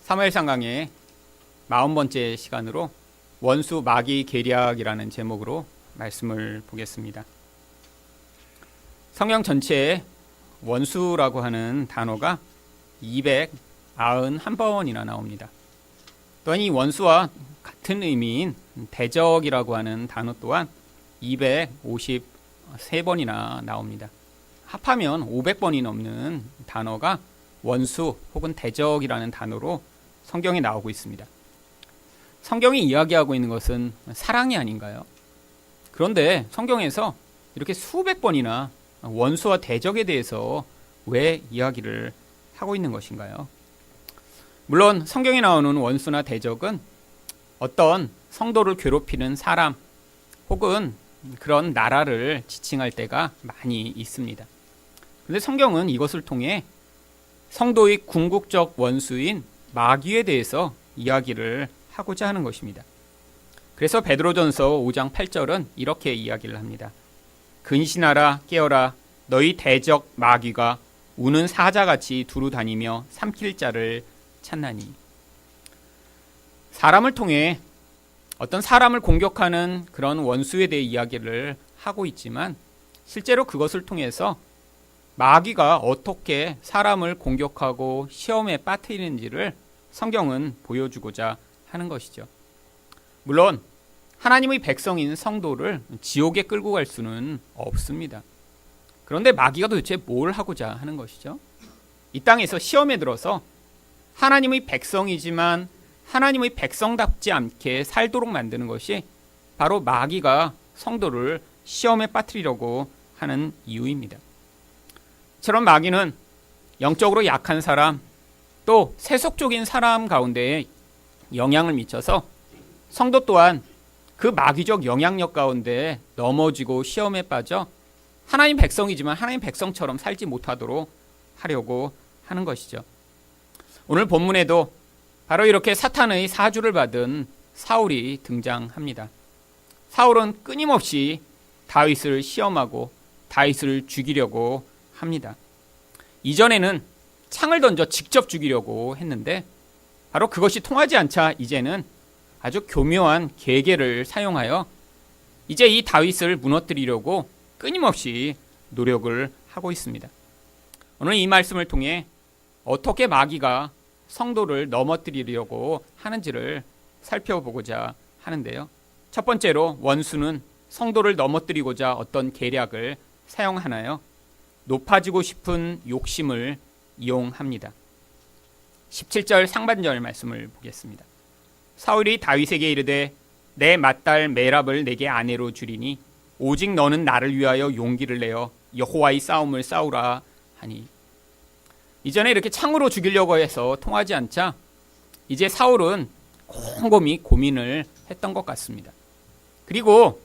사무엘상 강의 40번째 시간으로 원수 마귀 계략이라는 제목으로 말씀을 보겠습니다. 성경 전체에 원수라고 하는 단어가 291번이나 나옵니다. 또한 이 원수와 같은 의미인 대적이라고 하는 단어 또한 253번이나 나옵니다. 합하면 500번이 넘는 단어가 원수 혹은 대적이라는 단어로 성경에 나오고 있습니다. 성경이 이야기하고 있는 것은 사랑이 아닌가요? 그런데 성경에서 이렇게 수백 번이나 원수와 대적에 대해서 왜 이야기를 하고 있는 것인가요? 물론 성경에 나오는 원수나 대적은 어떤 성도를 괴롭히는 사람 혹은 그런 나라를 지칭할 때가 많이 있습니다. 그런데 성경은 이것을 통해 성도의 궁극적 원수인 마귀에 대해서 이야기를 하고자 하는 것입니다. 그래서 베드로전서 5장 8절은 이렇게 이야기를 합니다. 근신하라 깨어라 너희 대적 마귀가 우는 사자같이 두루 다니며 삼킬 자를 찾나니. 사람을 통해 어떤 사람을 공격하는 그런 원수에 대해 이야기를 하고 있지만 실제로 그것을 통해서 마귀가 어떻게 사람을 공격하고 시험에 빠뜨리는지를 성경은 보여주고자 하는 것이죠. 물론 하나님의 백성인 성도를 지옥에 끌고 갈 수는 없습니다. 그런데 마귀가 도대체 뭘 하고자 하는 것이죠? 이 땅에서 시험에 들어서 하나님의 백성이지만 하나님의 백성답지 않게 살도록 만드는 것이 바로 마귀가 성도를 시험에 빠뜨리려고 하는 이유입니다. 이처럼 마귀는 영적으로 약한 사람 또 세속적인 사람 가운데에 영향을 미쳐서 성도 또한 그 마귀적 영향력 가운데 넘어지고 시험에 빠져 하나님 백성이지만 하나님 백성처럼 살지 못하도록 하려고 하는 것이죠. 오늘 본문에도 바로 이렇게 사탄의 사주를 받은 사울이 등장합니다. 사울은 끊임없이 다윗을 시험하고 다윗을 죽이려고 합니다. 이전에는 창을 던져 직접 죽이려고 했는데 바로 그것이 통하지 않자 이제는 아주 교묘한 계계를 사용하여 이제 이 다윗을 무너뜨리려고 끊임없이 노력을 하고 있습니다. 오늘 이 말씀을 통해 어떻게 마귀가 성도를 넘어뜨리려고 하는지를 살펴보고자 하는데요. 첫 번째로 원수는 성도를 넘어뜨리고자 어떤 계략을 사용하나요? 높아지고 싶은 욕심을 이용합니다. 17절 상반절 말씀을 보겠습니다. 사울이 다윗에게 이르되 내 맏딸 메랍을 내게 아내로 주리니 오직 너는 나를 위하여 용기를 내어 여호와의 싸움을 싸우라 하니. 이전에 이렇게 창으로 죽이려고 해서 통하지 않자 이제 사울은 곰곰이 고민을 했던 것 같습니다. 그리고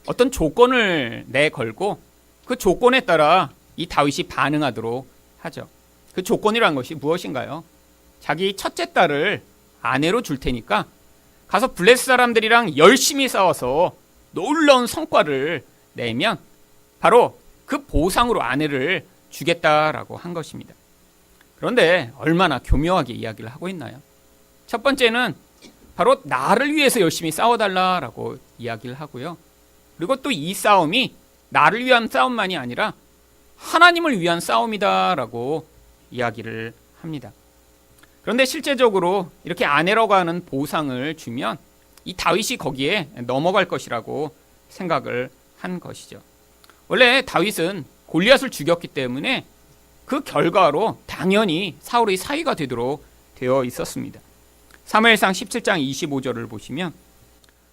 어떤 조건을 내걸고 그 조건에 따라 이 다윗이 반응하도록 하죠. 그 조건이란 것이 무엇인가요? 자기 첫째 딸을 아내로 줄 테니까 가서 블레셋 사람들이랑 열심히 싸워서 놀라운 성과를 내면 바로 그 보상으로 아내를 주겠다라고 한 것입니다. 그런데 얼마나 교묘하게 이야기를 하고 있나요? 첫 번째는 바로 나를 위해서 열심히 싸워달라라고 이야기를 하고요. 그리고 또 이 싸움이 나를 위한 싸움만이 아니라 하나님을 위한 싸움이다라고 이야기를 합니다. 그런데 실제적으로 이렇게 아내라고 하는 보상을 주면 이 다윗이 거기에 넘어갈 것이라고 생각을 한 것이죠. 원래 다윗은 골리앗을 죽였기 때문에 그 결과로 당연히 사울의 사위가 되도록 되어 있었습니다. 사무엘상 17장 25절을 보시면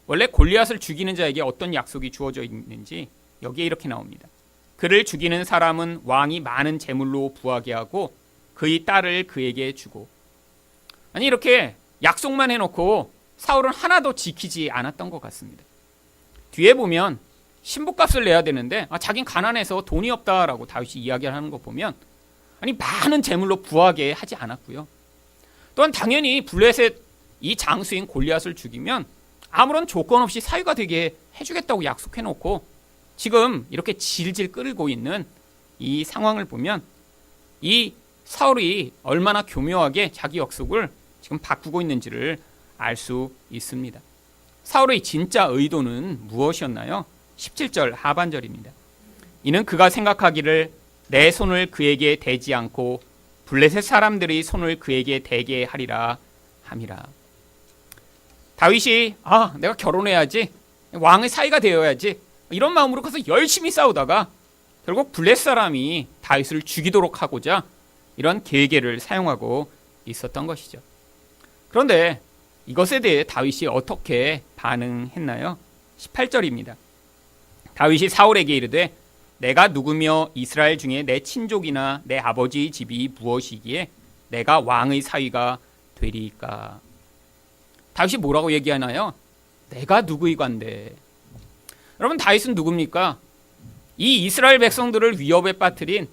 원래 골리앗을 죽이는 자에게 어떤 약속이 주어져 있는지 여기에 이렇게 나옵니다. 그를 죽이는 사람은 왕이 많은 재물로 부하게 하고 그의 딸을 그에게 주고. 아니 이렇게 약속만 해놓고 사울은 하나도 지키지 않았던 것 같습니다. 뒤에 보면 신부값을 내야 되는데 자긴 가난해서 돈이 없다라고 다윗이 이야기하는 거 보면 아니 많은 재물로 부하게 하지 않았고요. 또한 당연히 블레셋 이 장수인 골리앗을 죽이면 아무런 조건 없이 사위가 되게 해주겠다고 약속해놓고 지금 이렇게 질질 끌고 있는 이 상황을 보면 이 사울이 얼마나 교묘하게 자기 약속을 지금 바꾸고 있는지를 알 수 있습니다. 사울의 진짜 의도는 무엇이었나요? 17절 하반절입니다. 이는 그가 생각하기를 내 손을 그에게 대지 않고 블레셋 사람들의 손을 그에게 대게 하리라 함이라. 다윗이 내가 결혼해야지, 왕의 사이가 되어야지, 이런 마음으로 가서 열심히 싸우다가 결국 블레셋 사람이 다윗을 죽이도록 하고자 이런 계계를 사용하고 있었던 것이죠. 그런데 이것에 대해 다윗이 어떻게 반응했나요? 18절입니다. 다윗이 사울에게 이르되 내가 누구며 이스라엘 중에 내 친족이나 내 아버지의 집이 무엇이기에 내가 왕의 사위가 되리이까. 다윗이 뭐라고 얘기하나요? 내가 누구의 관대. 여러분, 다윗은 누굽니까? 이 이스라엘 백성들을 위협에 빠뜨린,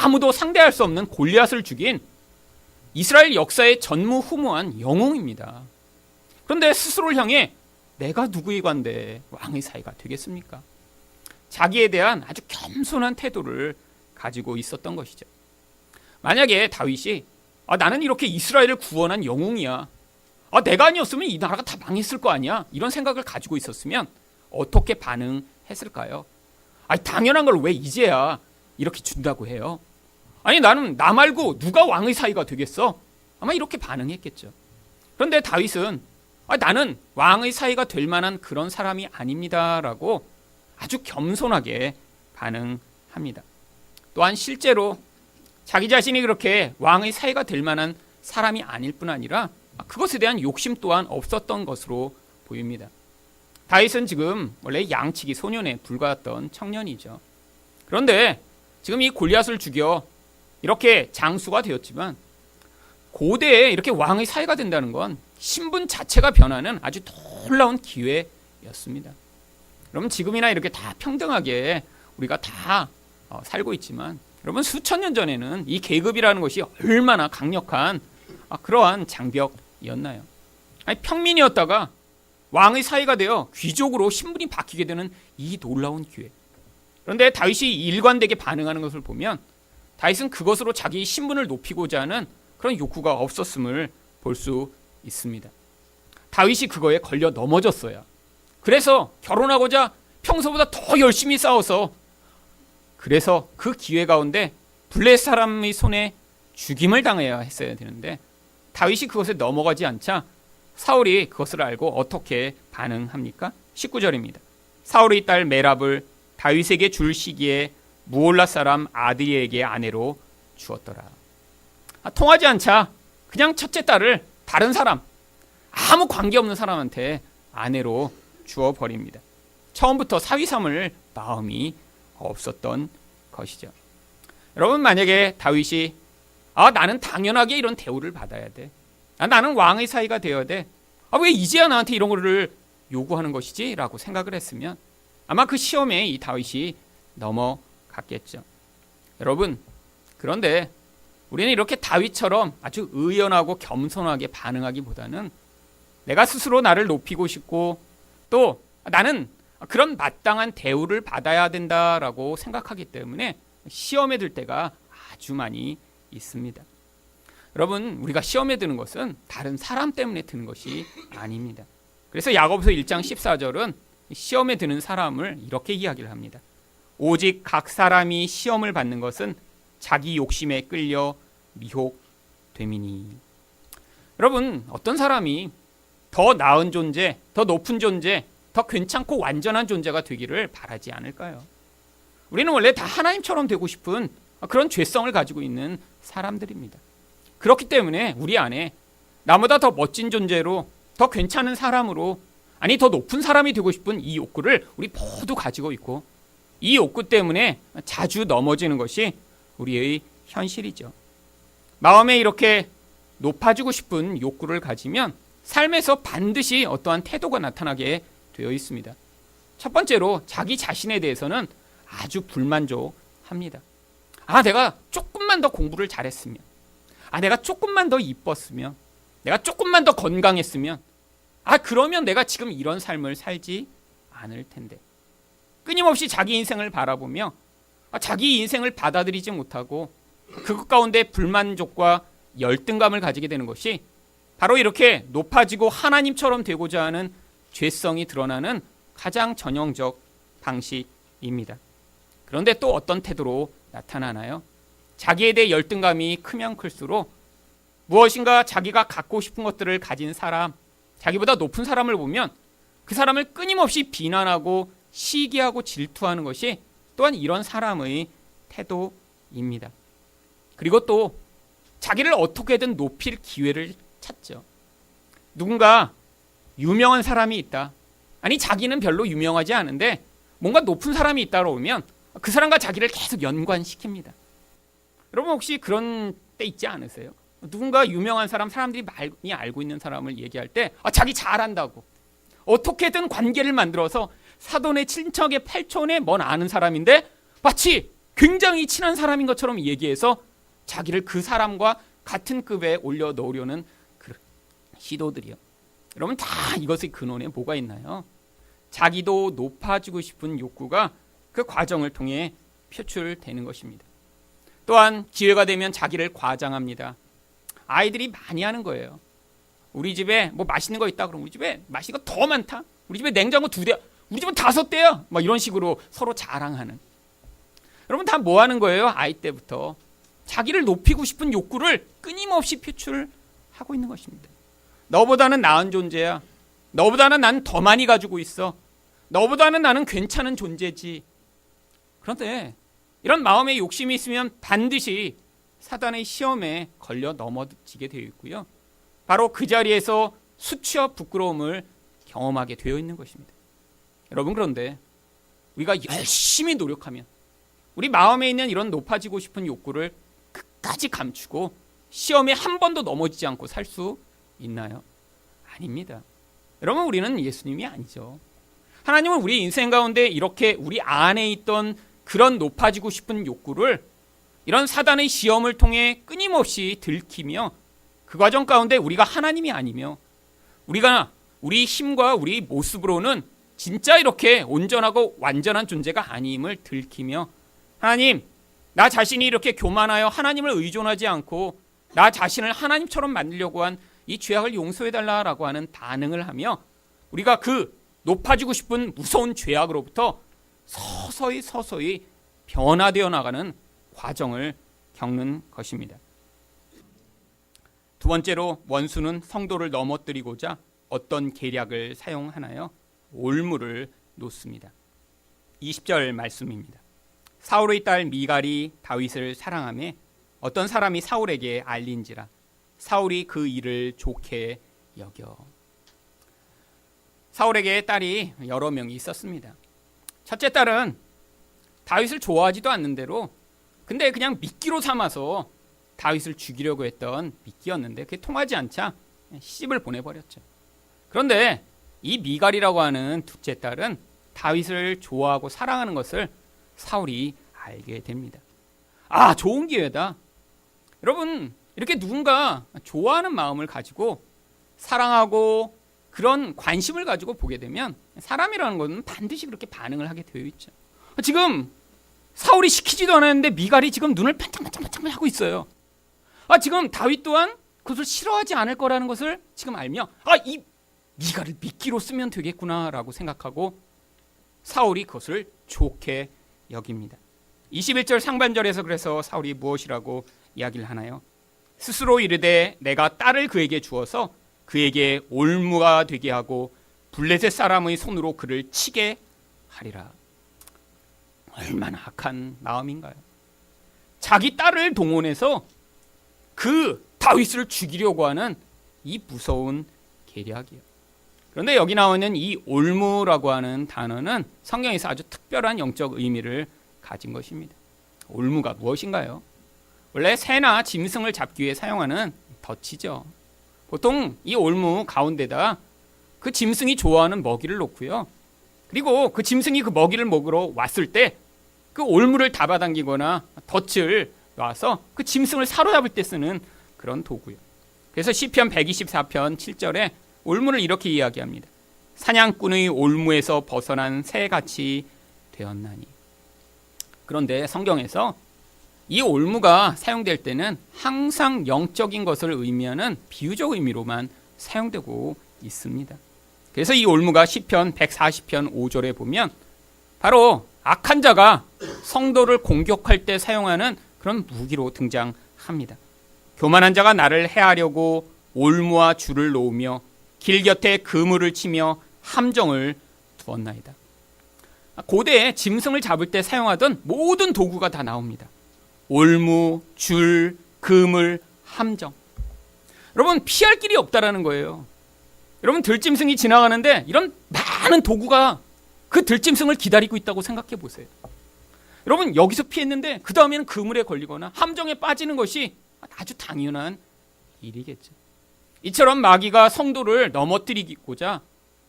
아무도 상대할 수 없는 골리앗을 죽인 이스라엘 역사의 전무후무한 영웅입니다. 그런데 스스로를 향해 내가 누구의 관대 왕의 사위가 되겠습니까? 자기에 대한 아주 겸손한 태도를 가지고 있었던 것이죠. 만약에 다윗이 나는 이렇게 이스라엘을 구원한 영웅이야, 내가 아니었으면 이 나라가 다 망했을 거 아니야, 이런 생각을 가지고 있었으면 어떻게 반응했을까요? 당연한 걸 왜 이제야 이렇게 준다고 해요? 나는 나 말고 누가 왕의 사위가 되겠어? 아마 이렇게 반응했겠죠. 그런데 다윗은 나는 왕의 사위가 될 만한 그런 사람이 아닙니다라고 아주 겸손하게 반응합니다. 또한 실제로 자기 자신이 그렇게 왕의 사위가 될 만한 사람이 아닐 뿐 아니라 그것에 대한 욕심 또한 없었던 것으로 보입니다. 다윗은 지금 원래 양치기 소년에 불과했던 청년이죠. 그런데 지금 이 골리앗을 죽여 이렇게 장수가 되었지만 고대에 이렇게 왕의 사위가 된다는 건 신분 자체가 변하는 아주 놀라운 기회였습니다. 여러분, 지금이나 이렇게 다 평등하게 우리가 다 살고 있지만 여러분, 수천 년 전에는 이 계급이라는 것이 얼마나 강력한 그러한 장벽이었나요? 평민이었다가 왕의 사위가 되어 귀족으로 신분이 바뀌게 되는 이 놀라운 기회. 그런데 다윗이 일관되게 반응하는 것을 보면 다윗은 그것으로 자기 신분을 높이고자 하는 그런 욕구가 없었음을 볼 수 있습니다. 다윗이 그거에 걸려 넘어졌어요. 그래서 결혼하고자 평소보다 더 열심히 싸워서, 그래서 그 기회 가운데 블레셋 사람의 손에 죽임을 당해야 했어야 되는데 다윗이 그것에 넘어가지 않자 사울이 그것을 알고 어떻게 반응합니까? 19절입니다. 사울의 딸 메랍을 다윗에게 줄 시기에 무올라 사람 아드리에게 아내로 주었더라. 통하지 않자 그냥 첫째 딸을 다른 사람, 아무 관계없는 사람한테 아내로 주어버립니다. 처음부터 사위 삼을 마음이 없었던 것이죠. 여러분, 만약에 다윗이 나는 당연하게 이런 대우를 받아야 돼, 나는 왕의 사위가 되어야 돼, 왜 이제야 나한테 이런 거를 요구하는 것이지? 라고 생각을 했으면 아마 그 시험에 이 다윗이 넘어갔겠죠. 여러분, 그런데 우리는 이렇게 다윗처럼 아주 의연하고 겸손하게 반응하기보다는 내가 스스로 나를 높이고 싶고 또 나는 그런 마땅한 대우를 받아야 된다라고 생각하기 때문에 시험에 들 때가 아주 많이 있습니다. 여러분, 우리가 시험에 드는 것은 다른 사람 때문에 드는 것이 아닙니다. 그래서 야고보서 1장 14절은 시험에 드는 사람을 이렇게 이야기를 합니다. 오직 각 사람이 시험을 받는 것은 자기 욕심에 끌려 미혹됨이니. 여러분, 어떤 사람이 더 나은 존재, 더 높은 존재, 더 괜찮고 완전한 존재가 되기를 바라지 않을까요? 우리는 원래 다 하나님처럼 되고 싶은 그런 죄성을 가지고 있는 사람들입니다. 그렇기 때문에 우리 안에 나보다 더 멋진 존재로, 더 괜찮은 사람으로, 더 높은 사람이 되고 싶은 이 욕구를 우리 모두 가지고 있고, 이 욕구 때문에 자주 넘어지는 것이 우리의 현실이죠. 마음에 이렇게 높아지고 싶은 욕구를 가지면 삶에서 반드시 어떠한 태도가 나타나게 되어 있습니다. 첫 번째로 자기 자신에 대해서는 아주 불만족합니다. 내가 조금만 더 공부를 잘했으면, 내가 조금만 더 이뻤으면, 내가 조금만 더 건강했으면, 그러면 내가 지금 이런 삶을 살지 않을 텐데. 끊임없이 자기 인생을 바라보며 자기 인생을 받아들이지 못하고 그것 가운데 불만족과 열등감을 가지게 되는 것이 바로 이렇게 높아지고 하나님처럼 되고자 하는 죄성이 드러나는 가장 전형적 방식입니다. 그런데 또 어떤 태도로 나타나나요? 자기에 대해 열등감이 크면 클수록 무엇인가 자기가 갖고 싶은 것들을 가진 사람, 자기보다 높은 사람을 보면 그 사람을 끊임없이 비난하고 시기하고 질투하는 것이 또한 이런 사람의 태도입니다. 그리고 또 자기를 어떻게든 높일 기회를 찾죠. 누군가 유명한 사람이 있다. 아니 자기는 별로 유명하지 않은데 뭔가 높은 사람이 있다고 보면 그 사람과 자기를 계속 연관시킵니다. 여러분 혹시 그런 때 있지 않으세요? 누군가 유명한 사람, 사람들이 많이 알고 있는 사람을 얘기할 때 자기 잘한다고 어떻게든 관계를 만들어서 사돈의 친척의 팔촌의 먼 아는 사람인데 마치 굉장히 친한 사람인 것처럼 얘기해서 자기를 그 사람과 같은 급에 올려놓으려는 그런 시도들이요. 여러분 다 이것의 근원에 뭐가 있나요? 자기도 높아지고 싶은 욕구가 그 과정을 통해 표출되는 것입니다. 또한 기회가 되면 자기를 과장합니다. 아이들이 많이 하는 거예요. 우리 집에 뭐 맛있는 거 있다 그러면 우리 집에 맛있는 거 더 많다. 우리 집에 냉장고 2대, 우리 집은 5대야. 막 이런 식으로 서로 자랑하는. 여러분 다 뭐 하는 거예요? 아이 때부터 자기를 높이고 싶은 욕구를 끊임없이 표출하고 있는 것입니다. 너보다는 나은 존재야. 너보다는 난 더 많이 가지고 있어. 너보다는 나는 괜찮은 존재지. 그런데 이런 마음의 욕심이 있으면 반드시 사단의 시험에 걸려 넘어지게 되어 있고요. 바로 그 자리에서 수치와 부끄러움을 경험하게 되어 있는 것입니다. 여러분 그런데 우리가 열심히 노력하면 우리 마음에 있는 이런 높아지고 싶은 욕구를 끝까지 감추고 시험에 한 번도 넘어지지 않고 살 수 있나요? 아닙니다. 여러분 우리는 예수님이 아니죠. 하나님은 우리 인생 가운데 이렇게 우리 안에 있던 그런 높아지고 싶은 욕구를 이런 사단의 시험을 통해 끊임없이 들키며 그 과정 가운데 우리가 하나님이 아니며 우리가 우리 힘과 우리 모습으로는 진짜 이렇게 온전하고 완전한 존재가 아님을 들키며 하나님, 나 자신이 이렇게 교만하여 하나님을 의존하지 않고 나 자신을 하나님처럼 만들려고 한 이 죄악을 용서해달라라고 하는 반응을 하며 우리가 그 높아지고 싶은 무서운 죄악으로부터 서서히 변화되어 나가는 과정을 겪는 것입니다. 두 번째로 원수는 성도를 넘어뜨리고자 어떤 계략을 사용하나요? 올무를 놓습니다. 20절 말씀입니다. 사울의 딸 미갈이 다윗을 사랑하며 어떤 사람이 사울에게 알린지라 사울이 그 일을 좋게 여겨. 사울에게 딸이 여러 명이 있었습니다. 첫째 딸은 다윗을 좋아하지도 않는 대로 근데 그냥 미끼로 삼아서 다윗을 죽이려고 했던 미끼였는데 그게 통하지 않자 시집을 보내버렸죠. 그런데 이 미갈이라고 하는 둘째 딸은 다윗을 좋아하고 사랑하는 것을 사울이 알게 됩니다. 아, 좋은 기회다. 여러분 이렇게 누군가 좋아하는 마음을 가지고 사랑하고 그런 관심을 가지고 보게 되면 사람이라는 것은 반드시 그렇게 반응을 하게 되어 있죠. 지금 사울이 시키지도 않았는데 미갈이 지금 눈을 반짝반짝 하고 있어요. 지금 다윗 또한 그것을 싫어하지 않을 거라는 것을 지금 알며 이 미갈을 미끼로 쓰면 되겠구나라고 생각하고 사울이 그것을 좋게 여깁니다. 21절 상반절에서 그래서 사울이 무엇이라고 이야기를 하나요? 스스로 이르되 내가 딸을 그에게 주어서 그에게 올무가 되게 하고 블레셋 사람의 손으로 그를 치게 하리라. 얼마나 악한 마음인가요? 자기 딸을 동원해서 그 다윗을 죽이려고 하는 이 무서운 계략이에요. 그런데 여기 나오는 이 올무라고 하는 단어는 성경에서 아주 특별한 영적 의미를 가진 것입니다. 올무가 무엇인가요? 원래 새나 짐승을 잡기 위해 사용하는 덫이죠. 보통 이 올무 가운데다 그 짐승이 좋아하는 먹이를 놓고요. 그리고 그 짐승이 그 먹이를 먹으러 왔을 때 그 올무를 잡아당기거나 덫을 놔서 그 짐승을 사로잡을 때 쓰는 그런 도구예요. 그래서 시편 124편 7절에 올무를 이렇게 이야기합니다. 사냥꾼의 올무에서 벗어난 새같이 되었나니. 그런데 성경에서 이 올무가 사용될 때는 항상 영적인 것을 의미하는 비유적 의미로만 사용되고 있습니다. 그래서 이 올무가 시편 140편 5절에 보면 바로 악한 자가 성도를 공격할 때 사용하는 그런 무기로 등장합니다. 교만한 자가 나를 해하려고 올무와 줄을 놓으며 길 곁에 그물을 치며 함정을 두었나이다. 고대에 짐승을 잡을 때 사용하던 모든 도구가 다 나옵니다. 올무, 줄, 그물, 함정. 여러분, 피할 길이 없다라는 거예요. 여러분, 들짐승이 지나가는데 이런 많은 도구가 그 들짐승을 기다리고 있다고 생각해 보세요. 여러분, 여기서 피했는데 그 다음에는 그물에 걸리거나 함정에 빠지는 것이 아주 당연한 일이겠죠. 이처럼 마귀가 성도를 넘어뜨리고자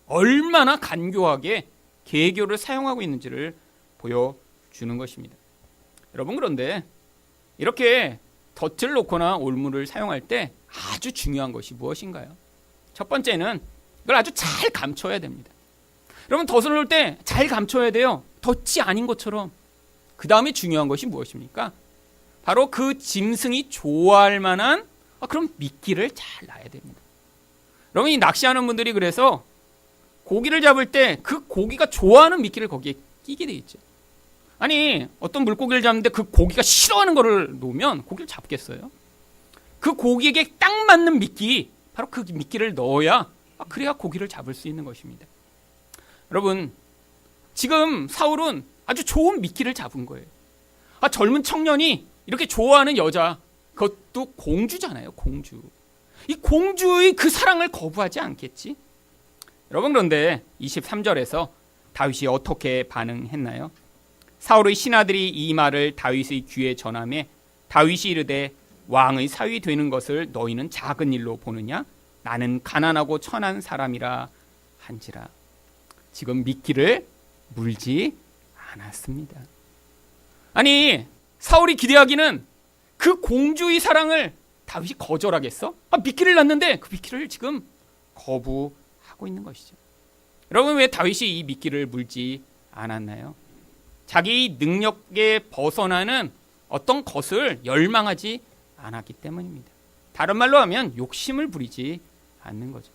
얼마나 간교하게 계교를 사용하고 있는지를 보여주는 것입니다. 여러분, 그런데 이렇게 덫을 놓거나 올무를 사용할 때 아주 중요한 것이 무엇인가요? 첫 번째는 이걸 아주 잘 감춰야 됩니다. 여러분, 덫을 놓을 때 잘 감춰야 돼요. 덫이 아닌 것처럼. 그 다음에 중요한 것이 무엇입니까? 바로 그 짐승이 좋아할 만한 그런 미끼를 잘 놔야 됩니다. 여러분, 이 낚시하는 분들이 그래서 고기를 잡을 때 그 고기가 좋아하는 미끼를 거기에 끼게 돼 있죠. 아니, 어떤 물고기를 잡는데 그 고기가 싫어하는 거를 놓으면 고기를 잡겠어요? 그 고기에게 딱 맞는 미끼, 바로 그 미끼를 넣어야 그래야 고기를 잡을 수 있는 것입니다. 여러분, 지금 사울은 아주 좋은 미끼를 잡은 거예요. 젊은 청년이 이렇게 좋아하는 여자, 그것도 공주잖아요, 공주. 이 공주의 그 사랑을 거부하지 않겠지? 여러분, 그런데 23절에서 다윗이 어떻게 반응했나요? 사울의 신하들이 이 말을 다윗의 귀에 전하매 다윗이 이르되 왕의 사위 되는 것을 너희는 작은 일로 보느냐? 나는 가난하고 천한 사람이라 한지라. 지금 미끼를 물지 않았습니다. 아니, 사울이 기대하기는 그 공주의 사랑을 다윗이 거절하겠어? 미끼를 놨는데 그 미끼를 지금 거부하고 있는 것이죠. 여러분, 왜 다윗이 이 미끼를 물지 않았나요? 자기 능력에 벗어나는 어떤 것을 열망하지 않았기 때문입니다. 다른 말로 하면 욕심을 부리지 않는 거죠.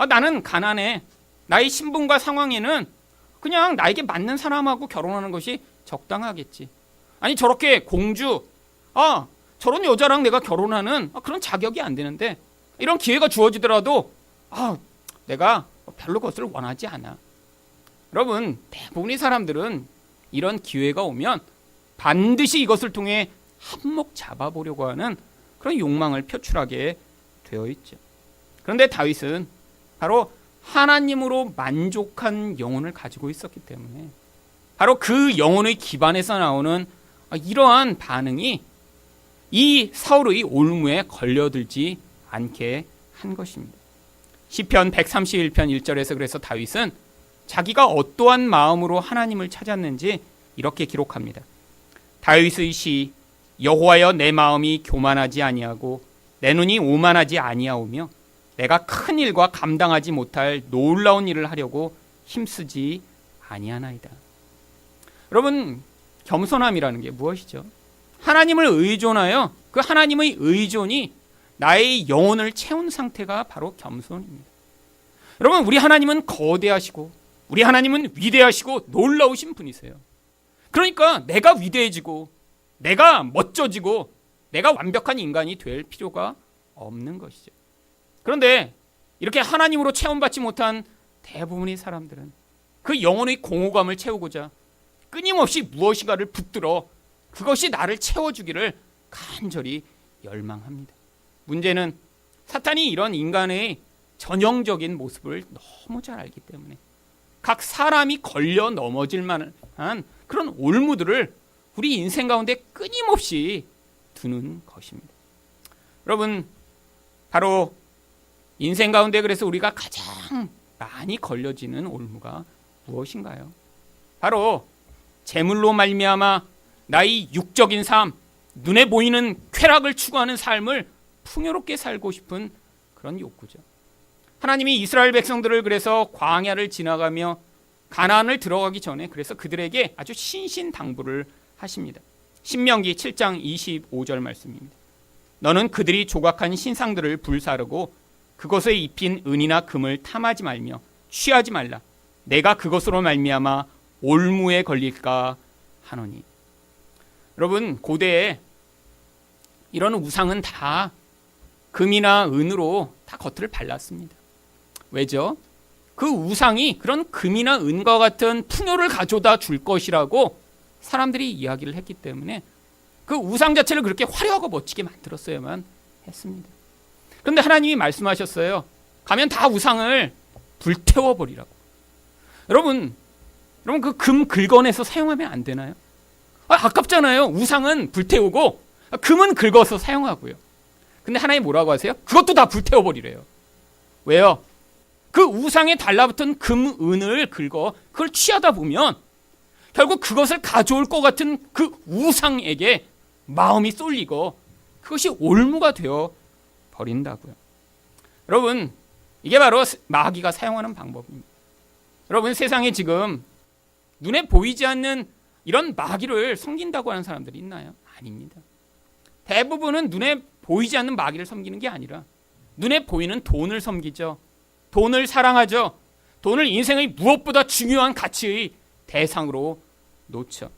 나는 가난해. 나의 신분과 상황에는 그냥 나에게 맞는 사람하고 결혼하는 것이 적당하겠지. 아니, 저렇게 공주, 저런 여자랑 내가 결혼하는 그런 자격이 안 되는데 이런 기회가 주어지더라도 내가 별로 그것을 원하지 않아. 여러분, 대부분의 사람들은 이런 기회가 오면 반드시 이것을 통해 한몫 잡아보려고 하는 그런 욕망을 표출하게 되어 있죠. 그런데 다윗은 바로 하나님으로 만족한 영혼을 가지고 있었기 때문에 바로 그 영혼의 기반에서 나오는 이러한 반응이 이 사울의 올무에 걸려들지 않게 한 것입니다. 시편 131편 1절에서 그래서 다윗은 자기가 어떠한 마음으로 하나님을 찾았는지 이렇게 기록합니다. 다윗의 시 여호와여 내 마음이 교만하지 아니하고 내 눈이 오만하지 아니하오며 내가 큰 일과 감당하지 못할 놀라운 일을 하려고 힘쓰지 아니하나이다. 여러분, 겸손함이라는 게 무엇이죠? 하나님을 의존하여 그 하나님의 의존이 나의 영혼을 채운 상태가 바로 겸손입니다. 여러분, 우리 하나님은 거대하시고 우리 하나님은 위대하시고 놀라우신 분이세요. 그러니까 내가 위대해지고 내가 멋져지고 내가 완벽한 인간이 될 필요가 없는 것이죠. 그런데 이렇게 하나님으로 체험받지 못한 대부분의 사람들은 그 영혼의 공허감을 채우고자 끊임없이 무엇인가를 붙들어 그것이 나를 채워주기를 간절히 열망합니다. 문제는 사탄이 이런 인간의 전형적인 모습을 너무 잘 알기 때문에 각 사람이 걸려 넘어질 만한 그런 올무들을 우리 인생 가운데 끊임없이 두는 것입니다. 여러분, 바로 인생 가운데 그래서 우리가 가장 많이 걸려지는 올무가 무엇인가요? 바로 재물로 말미암아 나의 육적인 삶, 눈에 보이는 쾌락을 추구하는 삶을 풍요롭게 살고 싶은 그런 욕구죠. 하나님이 이스라엘 백성들을 그래서 광야를 지나가며 가나안을 들어가기 전에 그래서 그들에게 아주 신신당부를 하십니다. 신명기 7장 25절 말씀입니다. 너는 그들이 조각한 신상들을 불사르고 그것에 입힌 은이나 금을 탐하지 말며 취하지 말라. 내가 그것으로 말미암아 올무에 걸릴까 하노니. 여러분, 고대에 이런 우상은 다 금이나 은으로 다 겉을 발랐습니다. 왜죠? 그 우상이 그런 금이나 은과 같은 풍요를 가져다 줄 것이라고 사람들이 이야기를 했기 때문에 그 우상 자체를 그렇게 화려하고 멋지게 만들었어야만 했습니다. 그런데 하나님이 말씀하셨어요. 가면 다 우상을 불태워버리라고. 여러분 그 금 긁어내서 사용하면 안 되나요? 아깝잖아요. 우상은 불태우고 금은 긁어서 사용하고요. 근데 하나님 뭐라고 하세요? 그것도 다 불태워버리래요. 왜요? 그 우상에 달라붙은 금, 은을 긁어 그걸 취하다 보면 결국 그것을 가져올 것 같은 그 우상에게 마음이 쏠리고 그것이 올무가 되어 버린다고요. 여러분, 이게 바로 마귀가 사용하는 방법입니다. 여러분, 세상에 지금 눈에 보이지 않는 이런 마귀를 섬긴다고 하는 사람들이 있나요? 아닙니다. 대부분은 눈에 보이지 않는 마귀를 섬기는 게 아니라 눈에 보이는 돈을 섬기죠. 돈을 사랑하죠. 돈을 인생의 무엇보다 중요한 가치의 대상으로 놓죠.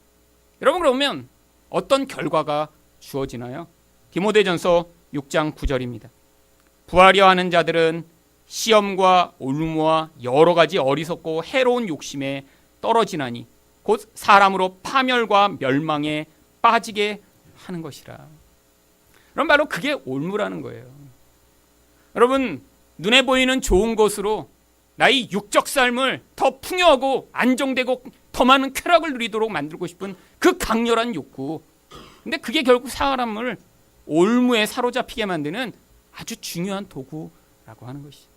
여러분, 그러면 어떤 결과가 주어지나요? 디모데전서 6장 9절입니다. 부하려 하는 자들은 시험과 올무와 여러 가지 어리석고 해로운 욕심에 떨어지나니 곧 사람으로 파멸과 멸망에 빠지게 하는 것이라. 그럼 바로 그게 올무라는 거예요. 여러분, 눈에 보이는 좋은 것으로 나의 육적 삶을 더 풍요하고 안정되고 더 많은 쾌락을 누리도록 만들고 싶은 그 강렬한 욕구. 근데 그게 결국 사람을 올무에 사로잡히게 만드는 아주 중요한 도구라고 하는 것이죠.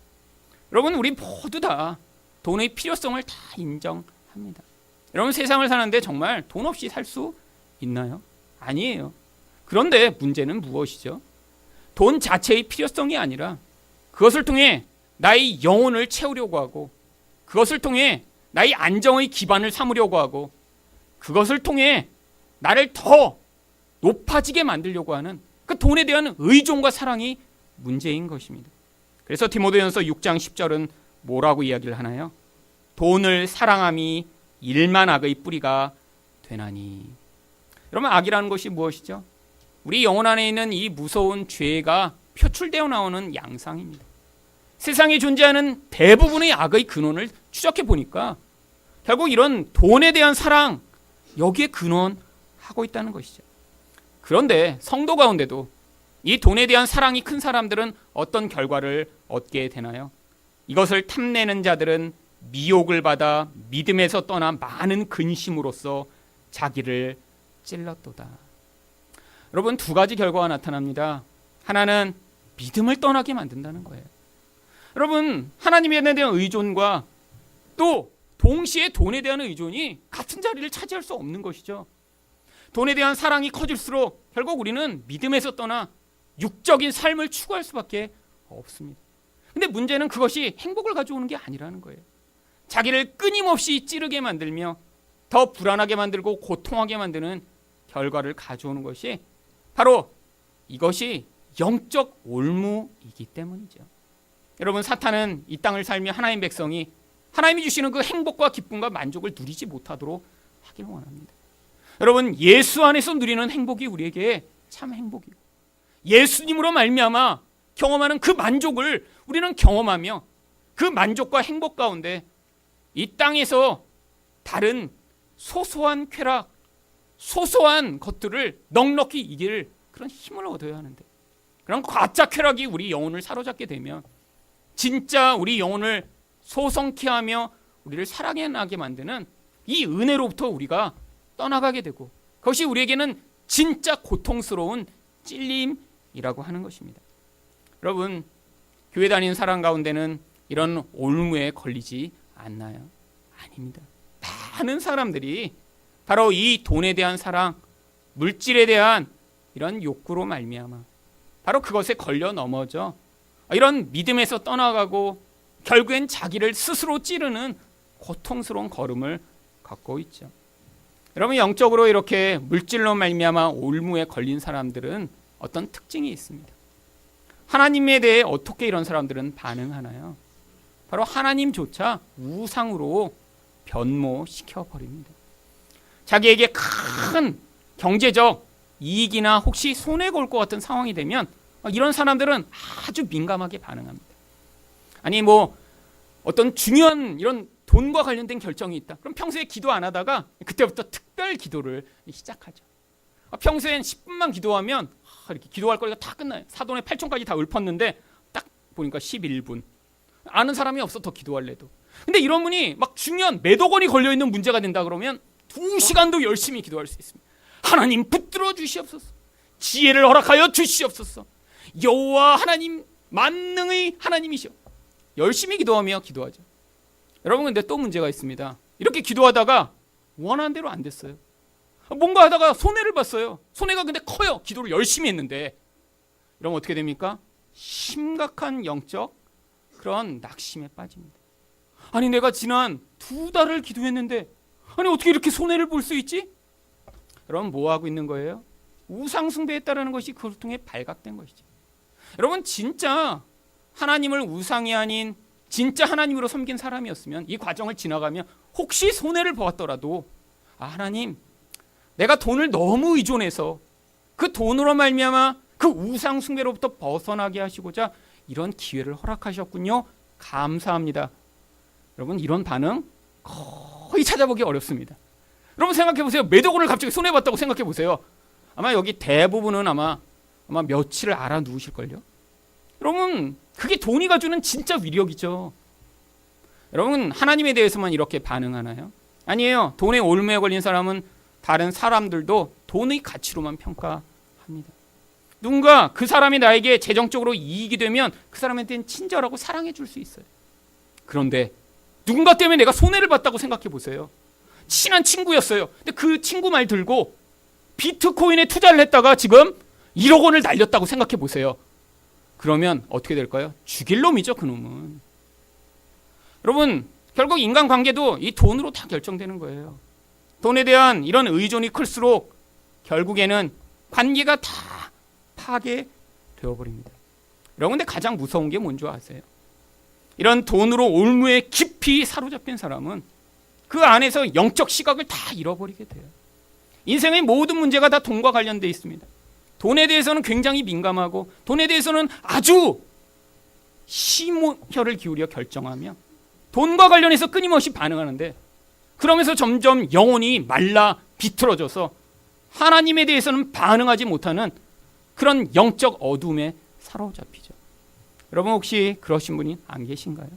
여러분, 우리 모두 다 돈의 필요성을 다 인정합니다. 여러분, 세상을 사는데 정말 돈 없이 살 수 있나요? 아니에요. 그런데 문제는 무엇이죠? 돈 자체의 필요성이 아니라 그것을 통해 나의 영혼을 채우려고 하고 그것을 통해 나의 안정의 기반을 삼으려고 하고 그것을 통해 나를 더 높아지게 만들려고 하는 그 돈에 대한 의존과 사랑이 문제인 것입니다. 그래서 디모데전서 6장 10절은 뭐라고 이야기를 하나요? 돈을 사랑함이 일만 악의 뿌리가 되나니. 여러분, 악이라는 것이 무엇이죠? 우리 영혼 안에 있는 이 무서운 죄가 표출되어 나오는 양상입니다. 세상에 존재하는 대부분의 악의 근원을 추적해 보니까 결국 이런 돈에 대한 사랑, 여기에 근원하고 있다는 것이죠. 그런데 성도 가운데도 이 돈에 대한 사랑이 큰 사람들은 어떤 결과를 얻게 되나요? 이것을 탐내는 자들은 미혹을 받아 믿음에서 떠나 많은 근심으로써 자기를 찔렀도다. 여러분, 두 가지 결과가 나타납니다. 하나는 믿음을 떠나게 만든다는 거예요. 여러분, 하나님에 대한 의존과 또 동시에 돈에 대한 의존이 같은 자리를 차지할 수 없는 것이죠. 돈에 대한 사랑이 커질수록 결국 우리는 믿음에서 떠나 육적인 삶을 추구할 수밖에 없습니다. 근데 문제는 그것이 행복을 가져오는 게 아니라는 거예요. 자기를 끊임없이 찌르게 만들며 더 불안하게 만들고 고통하게 만드는 결과를 가져오는 것이 바로 이것이 영적 올무이기 때문이죠. 여러분, 사탄은 이 땅을 살며 하나님 백성이 하나님이 주시는 그 행복과 기쁨과 만족을 누리지 못하도록 하길 원합니다. 여러분, 예수 안에서 누리는 행복이 우리에게 참 행복이고 예수님으로 말미암아 경험하는 그 만족을 우리는 경험하며 그 만족과 행복 가운데 이 땅에서 다른 소소한 쾌락, 소소한 것들을 넉넉히 이길 그런 힘을 얻어야 하는데, 그런 가짜 쾌락이 우리 영혼을 사로잡게 되면 진짜 우리 영혼을 소성케 하며 우리를 사랑하게 만드는 이 은혜로부터 우리가 떠나가게 되고 그것이 우리에게는 진짜 고통스러운 찔림이라고 하는 것입니다. 여러분, 교회 다니는 사람 가운데는 이런 올무에 걸리지 않나요? 아닙니다. 많은 사람들이 바로 이 돈에 대한 사랑, 물질에 대한 이런 욕구로 말미암아 바로 그것에 걸려 넘어져 이런 믿음에서 떠나가고 결국엔 자기를 스스로 찌르는 고통스러운 걸음을 걷고 있죠. 여러분, 영적으로 이렇게 물질로 말미암아 올무에 걸린 사람들은 어떤 특징이 있습니다. 하나님에 대해 어떻게 이런 사람들은 반응하나요? 바로 하나님조차 우상으로 변모시켜 버립니다. 자기에게 큰 경제적 이익이나 혹시 손해가 올 것 같은 상황이 되면 이런 사람들은 아주 민감하게 반응합니다. 아니 어떤 중요한 이런 돈과 관련된 결정이 있다. 그럼 평소에 기도 안 하다가 그때부터 특별 기도를 시작하죠. 평소엔 10분만 기도하면 이렇게 기도할 거리가 다 끝나요. 사돈의 8촌까지 다 읊었는데 딱 보니까 11분. 아는 사람이 없어 더 기도할래도. 근데 이런 분이 막 중요한 몇억 원이 걸려있는 문제가 된다 그러면 2시간도 열심히 기도할 수 있습니다. 하나님 붙들어 주시옵소서. 지혜를 허락하여 주시옵소서. 여호와 하나님 만능의 하나님이시여. 열심히 기도하며 기도하죠. 여러분, 근데 또 문제가 있습니다. 이렇게 기도하다가 원하는 대로 안 됐어요. 뭔가 하다가 손해를 봤어요. 손해가 근데 커요. 기도를 열심히 했는데. 이러면 어떻게 됩니까? 심각한 영적 그런 낙심에 빠집니다. 아니 내가 지난 2달을 기도했는데 아니 어떻게 이렇게 손해를 볼 수 있지? 여러분, 뭐 하고 있는 거예요? 우상 숭배했다라는 것이 그걸 통해 발각된 것이죠. 여러분, 진짜 하나님을 우상이 아닌 진짜 하나님으로 섬긴 사람이었으면 이 과정을 지나가면 혹시 손해를 보았더라도 하나님, 내가 돈을 너무 의존해서 그 돈으로 말미암아 그 우상 숭배로부터 벗어나게 하시고자 이런 기회를 허락하셨군요. 감사합니다. 여러분, 이런 반응 거의 찾아보기 어렵습니다. 여러분 생각해 보세요. 몇억 원을 갑자기 손해봤다고 생각해 보세요. 아마 여기 대부분은 아마 며칠을 알아 누우실걸요. 여러분, 그게 돈이 가주는 진짜 위력이죠. 여러분, 하나님에 대해서만 이렇게 반응하나요? 아니에요. 돈에 올무에 걸린 사람은 다른 사람들도 돈의 가치로만 평가합니다. 누군가 그 사람이 나에게 재정적으로 이익이 되면 그 사람한테는 친절하고 사랑해 줄 수 있어요. 그런데 누군가 때문에 내가 손해를 봤다고 생각해 보세요. 친한 친구였어요. 근데 그 친구 말 들고 비트코인에 투자를 했다가 지금 1억 원을 날렸다고 생각해 보세요. 그러면 어떻게 될까요? 죽일 놈이죠, 그 놈은. 여러분, 결국 인간관계도 이 돈으로 다 결정되는 거예요. 돈에 대한 이런 의존이 클수록 결국에는 관계가 다 파괴되어 버립니다. 여러분, 근데 가장 무서운 게 뭔지 아세요? 이런 돈으로 올무에 깊이 사로잡힌 사람은 그 안에서 영적 시각을 다 잃어버리게 돼요. 인생의 모든 문제가 다 돈과 관련되어 있습니다. 돈에 대해서는 굉장히 민감하고 돈에 대해서는 아주 심혈을 기울여 결정하며 돈과 관련해서 끊임없이 반응하는데 그러면서 점점 영혼이 말라 비틀어져서 하나님에 대해서는 반응하지 못하는 그런 영적 어둠에 사로잡히죠. 여러분, 혹시 그러신 분이 안 계신가요?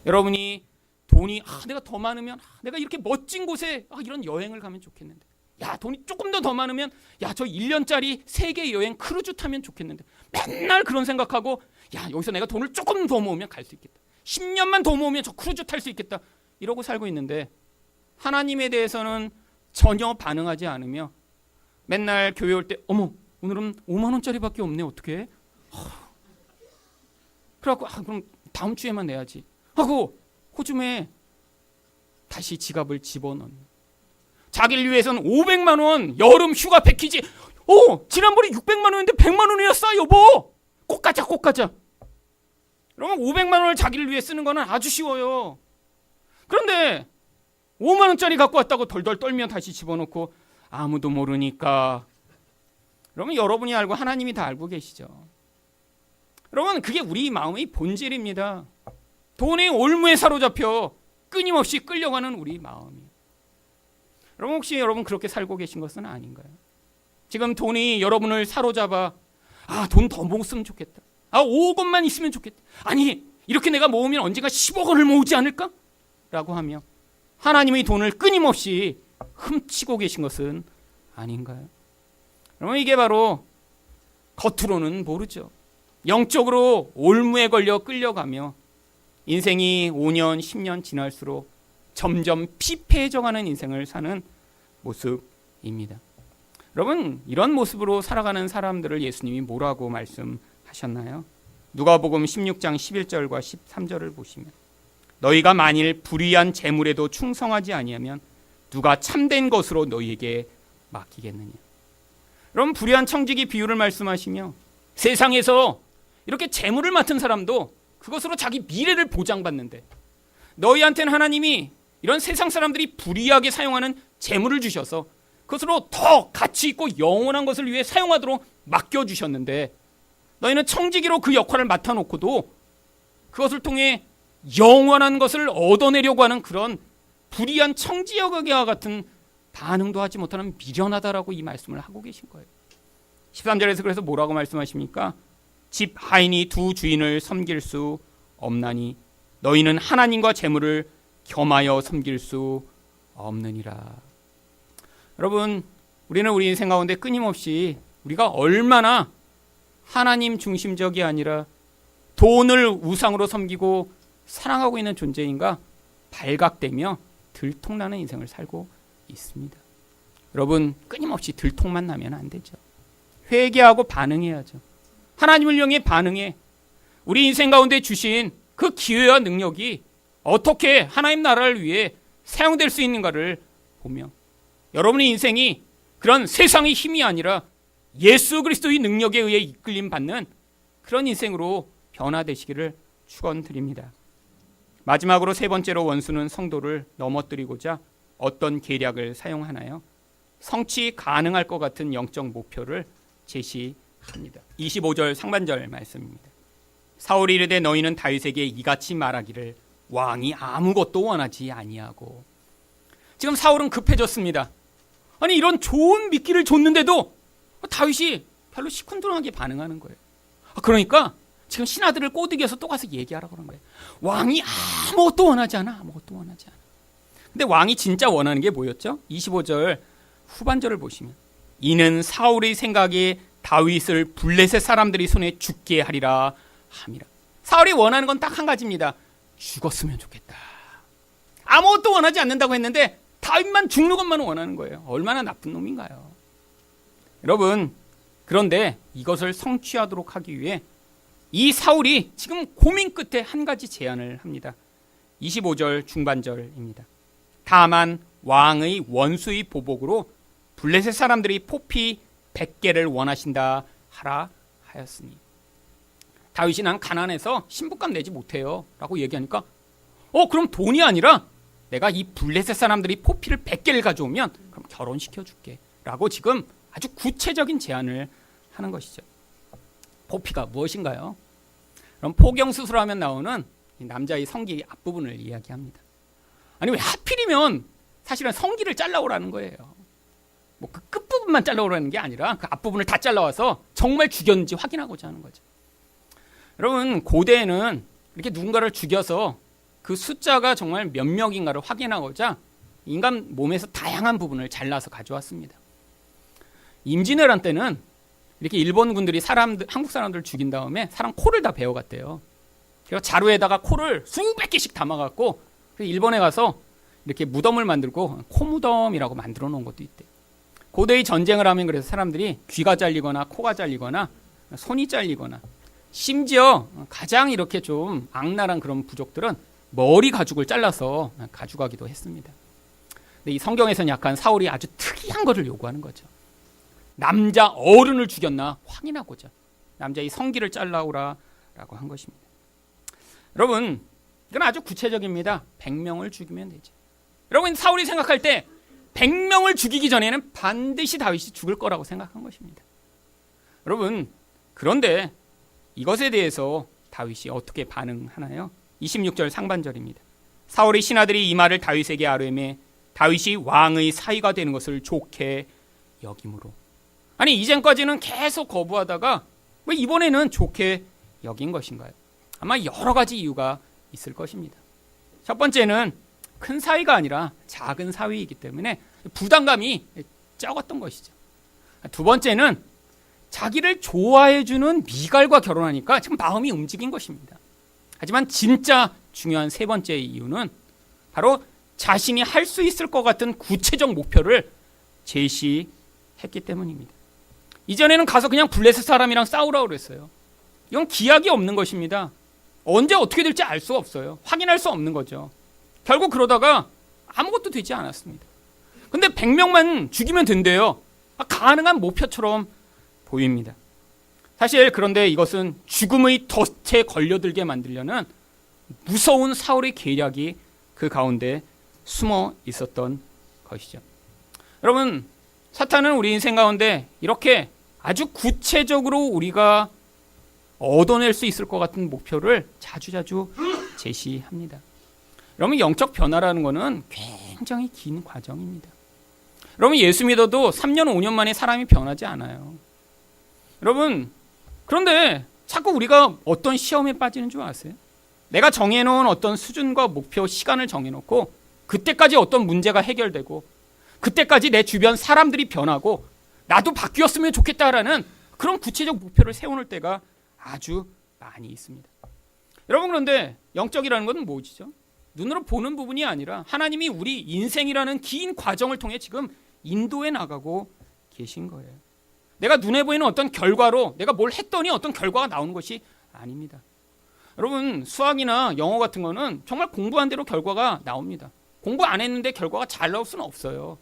여러분이 돈이 내가 더 많으면 내가 이렇게 멋진 곳에 이런 여행을 가면 좋겠는데, 야 돈이 조금 더 많으면 저 1년짜리 세계 여행 크루즈 타면 좋겠는데, 맨날 그런 생각하고 여기서 내가 돈을 조금 더 모으면 갈 수 있겠다, 10년만 더 모으면 저 크루즈 탈 수 있겠다, 이러고 살고 있는데 하나님에 대해서는 전혀 반응하지 않으며 맨날 교회 올 때 어머 오늘은 5만 원짜리밖에 없네, 어떡해? 그래갖고 그럼 다음 주에만 내야지 하고 호주머니에 다시 지갑을 집어넣는, 자기를 위해서는 500만 원 여름 휴가 패키지, 지난번에 600만 원인데 100만 원이었어 여보, 꼭 가자 꼭 가자. 그러면 500만 원을 자기를 위해 쓰는 거는 아주 쉬워요. 그런데 5만 원짜리 갖고 왔다고 덜덜 떨면 다시 집어넣고 아무도 모르니까. 그러면 여러분이 알고 하나님이 다 알고 계시죠. 여러분, 그게 우리 마음의 본질입니다. 돈의 올무에 사로잡혀 끊임없이 끌려가는 우리 마음이에요. 여러분, 혹시 여러분 그렇게 살고 계신 것은 아닌가요? 지금 돈이 여러분을 사로잡아 돈 더 모으면 좋겠다, 5억 원만 있으면 좋겠다, 아니 이렇게 내가 모으면 언젠가 10억 원을 모으지 않을까? 라고 하며 하나님의 돈을 끊임없이 훔치고 계신 것은 아닌가요? 여러분, 이게 바로 겉으로는 모르죠. 영적으로 올무에 걸려 끌려가며 인생이 5년, 10년 지날수록 점점 피폐해져가는 인생을 사는 모습입니다. 여러분, 이런 모습으로 살아가는 사람들을 예수님이 뭐라고 말씀하셨나요? 누가복음 16장 11절과 13절을 보시면 너희가 만일 불의한 재물에도 충성하지 아니하면 누가 참된 것으로 너희에게 맡기겠느냐. 여러분, 불의한 청지기 비유를 말씀하시며 세상에서 이렇게 재물을 맡은 사람도 그것으로 자기 미래를 보장받는데, 너희한테는 하나님이 이런 세상 사람들이 불의하게 사용하는 재물을 주셔서 그것으로 더 가치 있고 영원한 것을 위해 사용하도록 맡겨주셨는데, 너희는 청지기로 그 역할을 맡아놓고도 그것을 통해 영원한 것을 얻어내려고 하는 그런 불의한 청지기와 같은 반응도 하지 못하는 미련하다라고 이 말씀을 하고 계신 거예요. 13절에서 그래서 뭐라고 말씀하십니까? 집 하인이 두 주인을 섬길 수 없나니 너희는 하나님과 재물을 겸하여 섬길 수 없느니라. 여러분, 우리는 우리 인생 가운데 끊임없이 우리가 얼마나 하나님 중심적이 아니라 돈을 우상으로 섬기고 사랑하고 있는 존재인가 발각되며 들통나는 인생을 살고 있습니다. 여러분, 끊임없이 들통만 나면 안 되죠. 회개하고 반응해야죠. 하나님을 향해 반응해 우리 인생 가운데 주신 그 기회와 능력이 어떻게 하나님 나라를 위해 사용될 수 있는가를 보며 여러분의 인생이 그런 세상의 힘이 아니라 예수 그리스도의 능력에 의해 이끌림 받는 그런 인생으로 변화되시기를 축원드립니다. 마지막으로 세 번째로 원수는 성도를 넘어뜨리고자 어떤 계략을 사용하나요? 성취 가능할 것 같은 영적 목표를 제시합니다. 25절 상반절 말씀입니다. 사울이 이르되 너희는 다윗에게 이같이 말하기를 왕이 아무것도 원하지 아니하고. 지금 사울은 급해졌습니다. 아니, 이런 좋은 미끼를 줬는데도 다윗이 별로 시큰둥하게 반응하는 거예요. 그러니까 지금 신하들을 꼬드겨서 또 가서 얘기하라고 그런 거예요. 왕이 아무것도 원하지 않아. 아무것도 원하지 않아. 근데 왕이 진짜 원하는 게 뭐였죠? 25절 후반절을 보시면 이는 사울의 생각에 다윗을 블레셋 사람들이 손에 죽게 하리라 함이라. 사울이 원하는 건 딱 한 가지입니다. 죽었으면 좋겠다. 아무것도 원하지 않는다고 했는데 다윗만 죽는 것만 원하는 거예요. 얼마나 나쁜 놈인가요? 여러분, 그런데 이것을 성취하도록 하기 위해 이 사울이 지금 고민 끝에 한 가지 제안을 합니다. 25절 중반절입니다. 다만 왕의 원수의 보복으로 블레셋 사람들이 포피 100개를 원하신다 하라 하였으니. 다윗이 난 가난해서 신부값 내지 못해요 라고 얘기하니까 그럼 돈이 아니라 내가 이 블레셋 사람들이 포피를 100개를 가져오면 그럼 결혼시켜줄게 라고 지금 아주 구체적인 제안을 하는 것이죠. 포피가 무엇인가요? 그럼 포경수술하면 나오는 남자의 성기 앞부분을 이야기합니다. 아니, 왜 하필이면 사실은 성기를 잘라오라는 거예요. 뭐 그 끝부분만 잘라오라는 게 아니라 그 앞부분을 다 잘라와서 정말 죽였는지 확인하고자 하는 거죠. 여러분, 고대에는 이렇게 누군가를 죽여서 그 숫자가 정말 몇 명인가를 확인하고자 인간 몸에서 다양한 부분을 잘라서 가져왔습니다. 임진왜란 때는 이렇게 일본 군들이 한국 사람들을 죽인 다음에 사람 코를 다 베어갔대요. 그래서 자루에다가 코를 수백 개씩 담아갖고 일본에 가서 이렇게 무덤을 만들고 코무덤이라고 만들어 놓은 것도 있대요. 고대의 전쟁을 하면 그래서 사람들이 귀가 잘리거나 코가 잘리거나 손이 잘리거나 심지어 가장 이렇게 좀 악랄한 그런 부족들은 머리 가죽을 잘라서 가져가기도 했습니다. 근데 이 성경에서는 약간 사울이 아주 특이한 것을 요구하는 거죠. 남자 어른을 죽였나 확인하고자 남자의 성기를 잘라오라 라고 한 것입니다. 여러분, 이건 아주 구체적입니다. 100명을 죽이면 되죠. 여러분, 사울이 생각할 때 100명을 죽이기 전에는 반드시 다윗이 죽을 거라고 생각한 것입니다. 여러분, 그런데 이것에 대해서 다윗이 어떻게 반응하나요? 26절 상반절입니다. 사울의 신하들이 이 말을 다윗에게 아뢰매 다윗이 왕의 사위가 되는 것을 좋게 여김으로. 아니, 이전까지는 계속 거부하다가 왜 이번에는 좋게 여긴 것인가요? 아마 여러 가지 이유가 있을 것입니다. 첫 번째는 큰 사위가 아니라 작은 사위이기 때문에 부담감이 적었던 것이죠. 두 번째는 자기를 좋아해주는 미갈과 결혼하니까 지금 마음이 움직인 것입니다. 하지만 진짜 중요한 세 번째 이유는 바로 자신이 할 수 있을 것 같은 구체적 목표를 제시했기 때문입니다. 이전에는 가서 그냥 블레셋 사람이랑 싸우라고 그랬어요. 이건 기약이 없는 것입니다. 언제 어떻게 될지 알 수 없어요. 확인할 수 없는 거죠. 결국 그러다가 아무것도 되지 않았습니다. 근데 100명만 죽이면 된대요. 가능한 목표처럼 보입니다. 사실 그런데 이것은 죽음의 덫에 걸려들게 만들려는 무서운 사울의 계략이 그 가운데 숨어 있었던 것이죠. 여러분, 사탄은 우리 인생 가운데 이렇게 아주 구체적으로 우리가 얻어낼 수 있을 것 같은 목표를 자주자주 제시합니다. 여러분, 영적 변화라는 것은 굉장히 긴 과정입니다. 여러분, 예수 믿어도 3년, 5년 만에 사람이 변하지 않아요. 여러분, 그런데 자꾸 우리가 어떤 시험에 빠지는 줄 아세요? 내가 정해놓은 어떤 수준과 목표, 시간을 정해놓고 그때까지 어떤 문제가 해결되고 그때까지 내 주변 사람들이 변하고 나도 바뀌었으면 좋겠다라는 그런 구체적 목표를 세워놓을 때가 아주 많이 있습니다. 여러분, 그런데 영적이라는 것은 뭐지죠? 눈으로 보는 부분이 아니라 하나님이 우리 인생이라는 긴 과정을 통해 지금 인도해 나가고 계신 거예요. 내가 눈에 보이는 어떤 결과로 내가 뭘 했더니 어떤 결과가 나오는 것이 아닙니다. 여러분, 수학이나 영어 같은 거는 정말 공부한 대로 결과가 나옵니다. 공부 안 했는데 결과가 잘 나올 수는 없어요.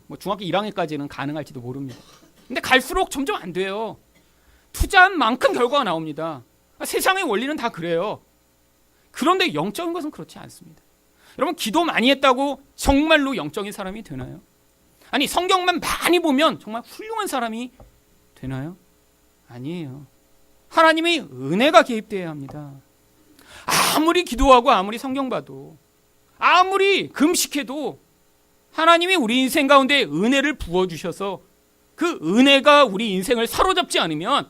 뭐 중학교 1학년까지는 가능할지도 모릅니다. 근데 갈수록 점점 안 돼요. 투자한 만큼 결과가 나옵니다. 세상의 원리는 다 그래요. 그런데 영적인 것은 그렇지 않습니다. 여러분, 기도 많이 했다고 정말로 영적인 사람이 되나요? 아니, 성경만 많이 보면 정말 훌륭한 사람이 되나요? 아니에요. 하나님의 은혜가 개입되어야 합니다. 아무리 기도하고 아무리 성경 봐도 아무리 금식해도 하나님이 우리 인생 가운데 은혜를 부어주셔서 그 은혜가 우리 인생을 사로잡지 않으면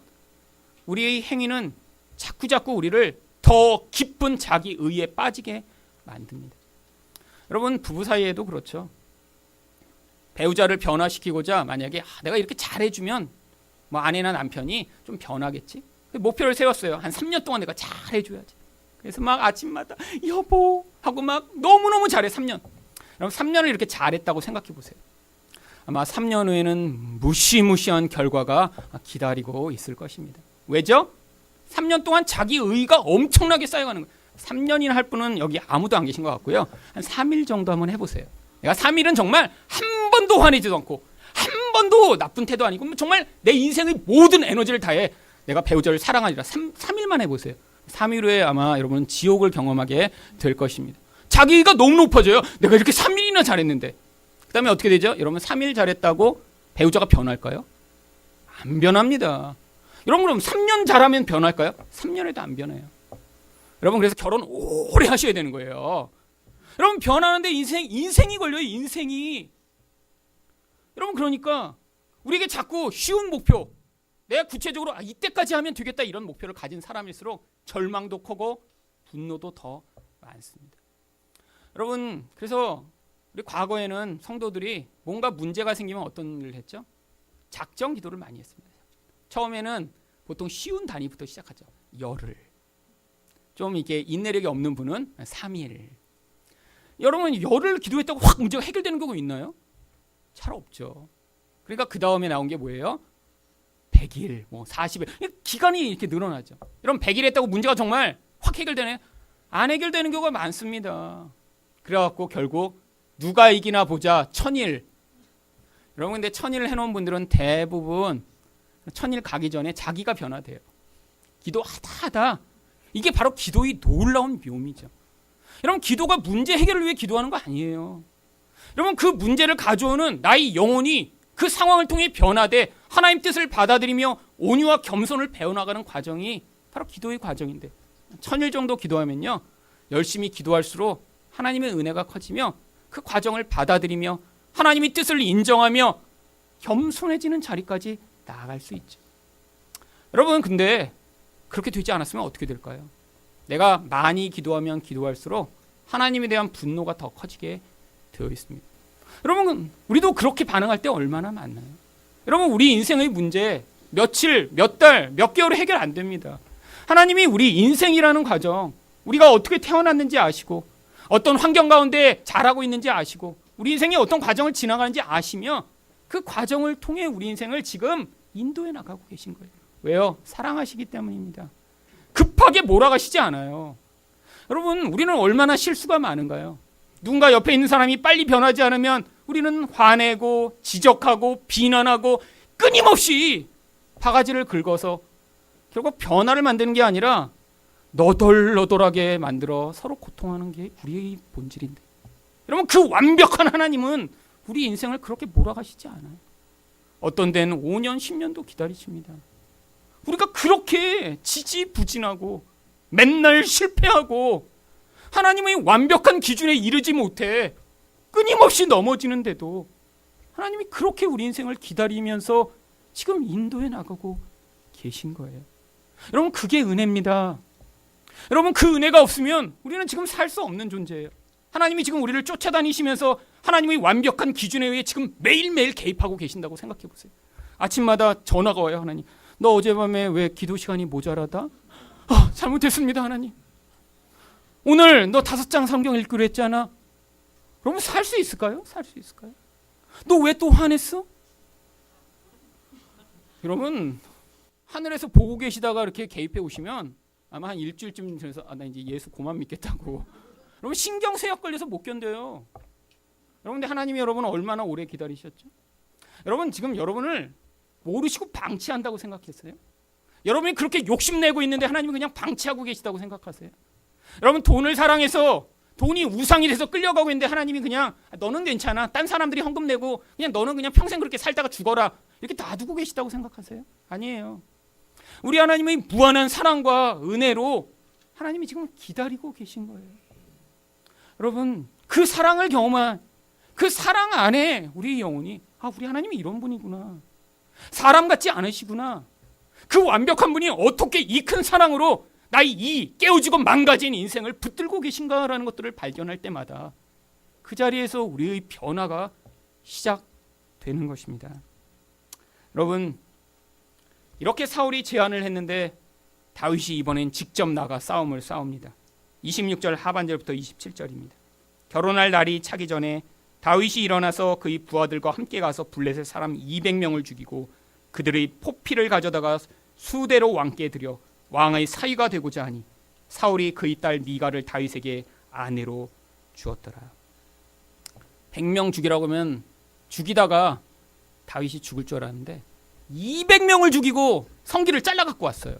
우리의 행위는 자꾸자꾸 우리를 더 깊은 자기 의에 빠지게 만듭니다. 여러분, 부부 사이에도 그렇죠. 배우자를 변화시키고자 만약에 내가 이렇게 잘해주면 뭐 아내나 남편이 좀 변하겠지. 목표를 세웠어요. 한 3년 동안 내가 잘해줘야지. 그래서 막 아침마다 여보 하고 막 너무너무 잘해. 3년. 그럼 3년을 이렇게 잘했다고 생각해 보세요. 아마 3년 후에는 무시무시한 결과가 기다리고 있을 것입니다. 왜죠? 3년 동안 자기 의가 엄청나게 쌓여가는 거예요. 3년이나 할 분은 여기 아무도 안 계신 것 같고요. 한 3일 정도 한번 해보세요. 내가 3일은 정말 한 번도 화내지도 않고 한 번도 나쁜 태도 아니고 정말 내 인생의 모든 에너지를 다해 내가 배우자를 사랑하리라. 3일만 해보세요. 3일 후에 아마 여러분은 지옥을 경험하게 될 것입니다. 자기가 너무 높아져요. 내가 이렇게 3일이나 잘했는데. 그 다음에 어떻게 되죠? 여러분, 3일 잘했다고 배우자가 변할까요? 안 변합니다. 여러분, 그럼 3년 잘하면 변할까요? 3년에도 안 변해요. 여러분, 그래서 결혼 오래 하셔야 되는 거예요. 여러분, 변하는데 인생이 걸려요. 인생이. 여러분, 그러니까 우리에게 자꾸 쉬운 목표, 내가 구체적으로 이때까지 하면 되겠다 이런 목표를 가진 사람일수록 절망도 크고 분노도 더 많습니다. 여러분, 그래서 우리 과거에는 성도들이 뭔가 문제가 생기면 어떤 일을 했죠? 작정 기도를 많이 했습니다. 처음에는 보통 쉬운 단위부터 시작하죠. 열흘. 좀 이게 인내력이 없는 분은 3일. 여러분, 열흘 기도했다고 확 문제가 해결되는 경우 있나요? 잘 없죠. 그러니까 그 다음에 나온 게 뭐예요? 100일, 뭐 40일. 기간이 이렇게 늘어나죠. 여러분, 100일 했다고 문제가 정말 확 해결되나요? 안 해결되는 경우가 많습니다. 그래갖고 결국 누가 이기나 보자 1000일. 여러분, 근데 1000일을 해놓은 분들은 대부분 1000일 가기 전에 자기가 변화돼요. 기도하다 이게 바로 기도의 놀라운 묘미죠. 여러분, 기도가 문제 해결을 위해 기도하는 거 아니에요. 여러분, 그 문제를 가져오는 나의 영혼이 그 상황을 통해 변화돼 하나님 뜻을 받아들이며 온유와 겸손을 배워나가는 과정이 바로 기도의 과정인데 1000일 정도 기도하면요, 열심히 기도할수록 하나님의 은혜가 커지며 그 과정을 받아들이며 하나님의 뜻을 인정하며 겸손해지는 자리까지 나아갈 수 있죠. 여러분, 근데 그렇게 되지 않았으면 어떻게 될까요? 내가 많이 기도하면 기도할수록 하나님에 대한 분노가 더 커지게 되어 있습니다. 여러분, 우리도 그렇게 반응할 때 얼마나 많나요? 여러분, 우리 인생의 문제 며칠, 몇 달, 몇 개월에 해결 안 됩니다. 하나님이 우리 인생이라는 과정, 우리가 어떻게 태어났는지 아시고 어떤 환경 가운데 자라고 있는지 아시고 우리 인생이 어떤 과정을 지나가는지 아시며 그 과정을 통해 우리 인생을 지금 인도해 나가고 계신 거예요. 왜요? 사랑하시기 때문입니다. 급하게 몰아가시지 않아요. 여러분, 우리는 얼마나 실수가 많은가요? 누군가 옆에 있는 사람이 빨리 변하지 않으면 우리는 화내고 지적하고 비난하고 끊임없이 바가지를 긁어서 결국 변화를 만드는 게 아니라 너덜너덜하게 만들어 서로 고통하는 게 우리의 본질인데, 여러분 그 완벽한 하나님은 우리 인생을 그렇게 몰아가시지 않아요. 어떤 데는 5년 10년도 기다리십니다. 우리가 그렇게 지지부진하고 맨날 실패하고 하나님의 완벽한 기준에 이르지 못해 끊임없이 넘어지는데도 하나님이 그렇게 우리 인생을 기다리면서 지금 인도해 나가고 계신 거예요. 여러분 그게 은혜입니다. 여러분 그 은혜가 없으면 우리는 지금 살 수 없는 존재예요. 하나님이 지금 우리를 쫓아다니시면서 하나님의 완벽한 기준에 의해 지금 매일매일 개입하고 계신다고 생각해 보세요. 아침마다 전화가 와요. 하나님, 너 어젯밤에 왜 기도 시간이 모자라다? 잘못했습니다 하나님. 오늘 너 5장 성경 읽기로 했잖아. 여러분 살 수 있을까요? 살 수 있을까요? 너 왜 또 화냈어? 여러분 하늘에서 보고 계시다가 이렇게 개입해 오시면 아마 한 일주일쯤 지나서 나 이제 예수 그만 믿겠다고. 여러분 신경쇠약 걸려서 못 견뎌요. 여러분 근데 하나님이 여러분을 얼마나 오래 기다리셨죠? 여러분 지금 여러분을 모르시고 방치한다고 생각했어요? 여러분이 그렇게 욕심내고 있는데 하나님이 그냥 방치하고 계시다고 생각하세요? 여러분 돈을 사랑해서 돈이 우상이 돼서 끌려가고 있는데 하나님이 그냥 너는 괜찮아, 딴 사람들이 헌금 내고 그냥 너는 그냥 평생 그렇게 살다가 죽어라 이렇게 놔두고 계시다고 생각하세요? 아니에요. 우리 하나님의 무한한 사랑과 은혜로 하나님이 지금 기다리고 계신 거예요. 여러분 그 사랑을 경험한 그 사랑 안에 우리 영혼이 우리 하나님이 이런 분이구나, 사람 같지 않으시구나, 그 완벽한 분이 어떻게 이 큰 사랑으로 나의 이 깨어지고 망가진 인생을 붙들고 계신가라는 것들을 발견할 때마다 그 자리에서 우리의 변화가 시작되는 것입니다. 여러분 이렇게 사울이 제안을 했는데 다윗이 이번엔 직접 나가 싸움을 싸웁니다. 26절 하반절부터 27절입니다. 결혼할 날이 차기 전에 다윗이 일어나서 그의 부하들과 함께 가서 블레셋 사람 200명을 죽이고 그들의 포피를 가져다가 수대로 왕께 드려 왕의 사위가 되고자 하니 사울이 그의 딸 미가를 다윗에게 아내로 주었더라. 100명 죽이라고 하면 죽이다가 다윗이 죽을 줄 알았는데 200명을 죽이고 성기를 잘라갖고 왔어요.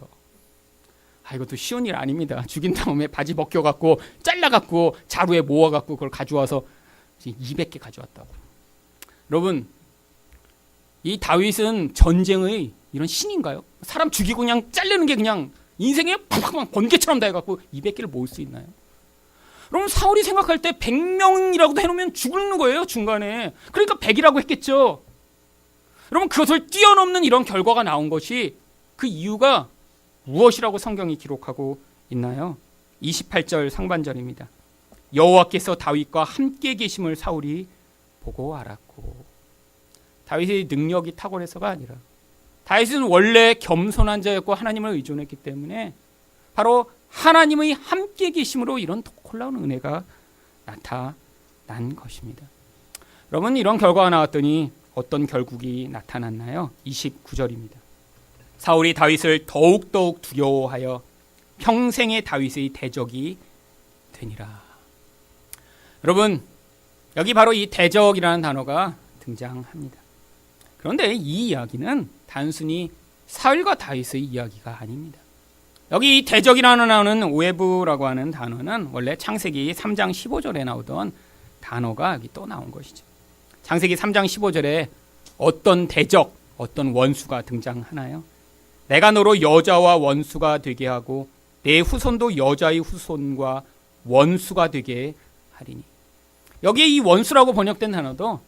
이것도 쉬운 일 아닙니다. 죽인 다음에 바지 벗겨갖고 잘라갖고 자루에 모아갖고 그걸 가져와서 200개 가져왔다고. 여러분 이 다윗은 전쟁의 이런 신인가요? 사람 죽이고 그냥 자르는 게 그냥 인생에 팍팍 번개처럼 다 해갖고 200개를 모을 수 있나요? 여러분 사울이 생각할 때 100명이라고도 해놓으면 죽는 거예요 중간에. 그러니까 100이라고 했겠죠. 여러분 그것을 뛰어넘는 이런 결과가 나온 것이 그 이유가 무엇이라고 성경이 기록하고 있나요? 28절 상반절입니다. 여호와께서 다윗과 함께 계심을 사울이 보고 알았고. 다윗의 능력이 탁월해서가 아니라 다윗은 원래 겸손한 자였고 하나님을 의존했기 때문에 바로 하나님의 함께 계심으로 이런 놀라운 은혜가 나타난 것입니다. 여러분 이런 결과가 나왔더니 어떤 결국이 나타났나요? 29절입니다. 사울이 다윗을 더욱더욱 두려워하여 평생의 다윗의 대적이 되니라. 여러분 여기 바로 이 대적이라는 단어가 등장합니다. 그런데 이 이야기는 단순히 사울과 다윗의 이야기가 아닙니다. 여기 이 대적이라는 나오는 오에브라고 하는 단어는 원래 창세기 3장 15절에 나오던 단어가 여기 또 나온 것이죠. 창세기 3장 15절에 어떤 대적, 어떤 원수가 등장하나요? 내가 너로 여자와 원수가 되게 하고 내 후손도 여자의 후손과 원수가 되게 하리니. 여기에 이 원수라고 번역된 단어도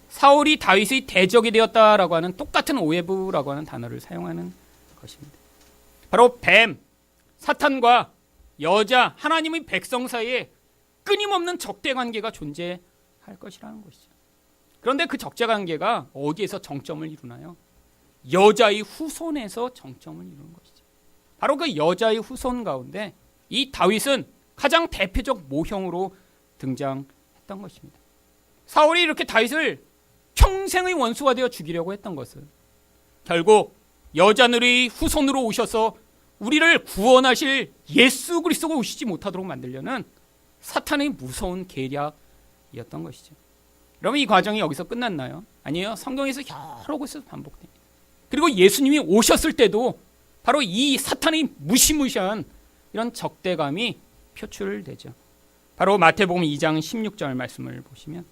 사울이 다윗의 대적이 되었다라고 하는 똑같은 오에브라고 하는 단어를 사용하는 것입니다. 바로 뱀, 사탄과 여자, 하나님의 백성 사이에 끊임없는 적대관계가 존재할 것이라는 것이죠. 그런데 그 적대관계가 어디에서 정점을 이루나요? 여자의 후손에서 정점을 이루는 것이죠. 바로 그 여자의 후손 가운데 이 다윗은 가장 대표적 모형으로 등장했던 것입니다. 사울이 이렇게 다윗을 평생의 원수가 되어 죽이려고 했던 것은 결국 여자들의 후손으로 오셔서 우리를 구원하실 예수 그리스도가 오시지 못하도록 만들려는 사탄의 무서운 계략이었던 것이죠. 여러분 이 과정이 여기서 끝났나요? 아니에요. 성경에서 여러 곳에서 반복됩니다. 그리고 예수님이 오셨을 때도 바로 이 사탄의 무시무시한 이런 적대감이 표출되죠. 바로 마태복음 2장 16절 말씀을 보시면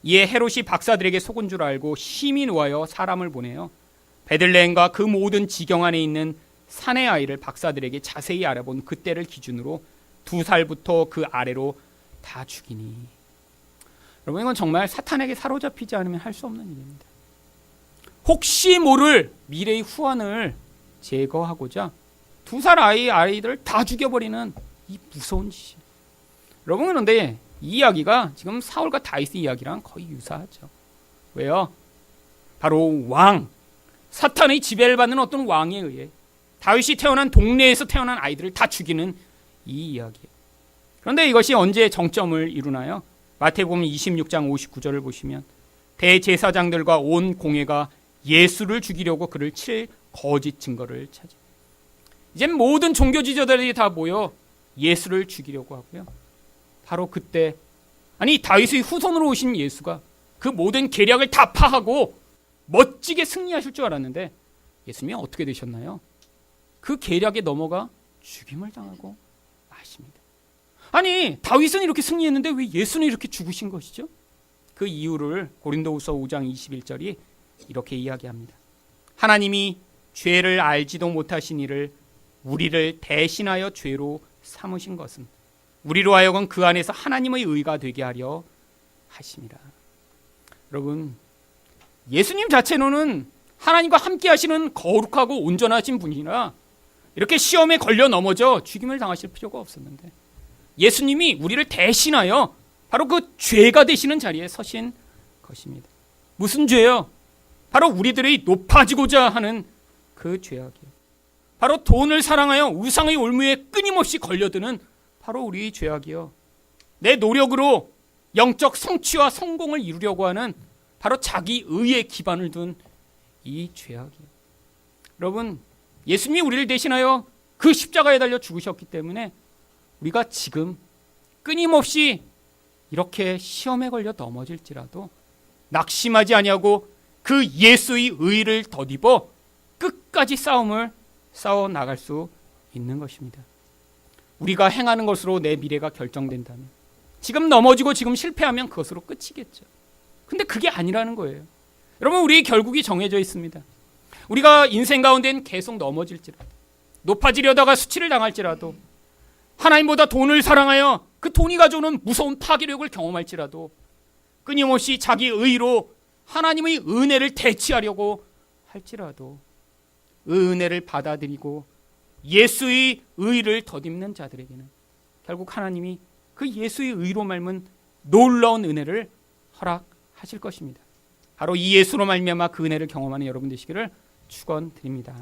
이에 헤롯이 박사들에게 속은 줄 알고 심히 노하여 사람을 보내요. 베들레헴과 그 모든 지경 안에 있는 산의 아이를 박사들에게 자세히 알아본 그때를 기준으로 2살부터 그 아래로 다 죽이니. 여러분 이건 정말 사탄에게 사로잡히지 않으면 할 수 없는 일입니다. 혹시 모를 미래의 후환을 제거하고자 2살 아이들 다 죽여버리는 이 무서운 짓이. 여러분 그런데 이 이야기가 지금 사울과 다윗의 이야기랑 거의 유사하죠. 왜요? 바로 왕, 사탄의 지배를 받는 어떤 왕에 의해 다윗이 태어난 동네에서 태어난 아이들을 다 죽이는 이 이야기예요. 그런데 이것이 언제 정점을 이루나요? 마태복음 26장 59절을 보시면 대제사장들과 온 공회가 예수를 죽이려고 그를 칠 거짓 증거를 찾아. 이제 모든 종교 지도자들이 다 모여 예수를 죽이려고 하고요. 바로 그때 다윗의 후손으로 오신 예수가 그 모든 계략을 다 파하고 멋지게 승리하실 줄 알았는데 예수님이 어떻게 되셨나요? 그 계략에 넘어가 죽임을 당하고 마십니다. 다윗은 이렇게 승리했는데 왜 예수는 이렇게 죽으신 것이죠? 그 이유를 고린도후서 5장 21절이 이렇게 이야기합니다. 하나님이 죄를 알지도 못하신 이를 우리를 대신하여 죄로 삼으신 것은 우리로 하여금 그 안에서 하나님의 의가 되게 하려 하심이라. 여러분 예수님 자체로는 하나님과 함께 하시는 거룩하고 온전하신 분이라 이렇게 시험에 걸려 넘어져 죽임을 당하실 필요가 없었는데 예수님이 우리를 대신하여 바로 그 죄가 되시는 자리에 서신 것입니다. 무슨 죄요? 바로 우리들이 높아지고자 하는 그 죄악이에요. 바로 돈을 사랑하여 우상의 올무에 끊임없이 걸려드는 바로 우리의 죄악이요. 내 노력으로 영적 성취와 성공을 이루려고 하는 바로 자기 의에 기반을 둔 이 죄악이에요. 여러분 예수님이 우리를 대신하여 그 십자가에 달려 죽으셨기 때문에 우리가 지금 끊임없이 이렇게 시험에 걸려 넘어질지라도 낙심하지 아니하고 그 예수의 의를 덧입어 끝까지 싸움을 싸워 나갈 수 있는 것입니다. 우리가 행하는 것으로 내 미래가 결정된다면 지금 넘어지고 지금 실패하면 그것으로 끝이겠죠. 근데 그게 아니라는 거예요. 여러분 우리 결국이 정해져 있습니다. 우리가 인생 가운데는 계속 넘어질지라도 높아지려다가 수치를 당할지라도 하나님보다 돈을 사랑하여 그 돈이 가져오는 무서운 파괴력을 경험할지라도 끊임없이 자기 의로 하나님의 은혜를 대치하려고 할지라도 은혜를 받아들이고 예수의 의를 덧입는 자들에게는 결국 하나님이 그 예수의 의로 말면 놀라운 은혜를 허락하실 것입니다. 바로 이 예수로 말미암아 그 은혜를 경험하는 여러분 되시기를 축원드립니다.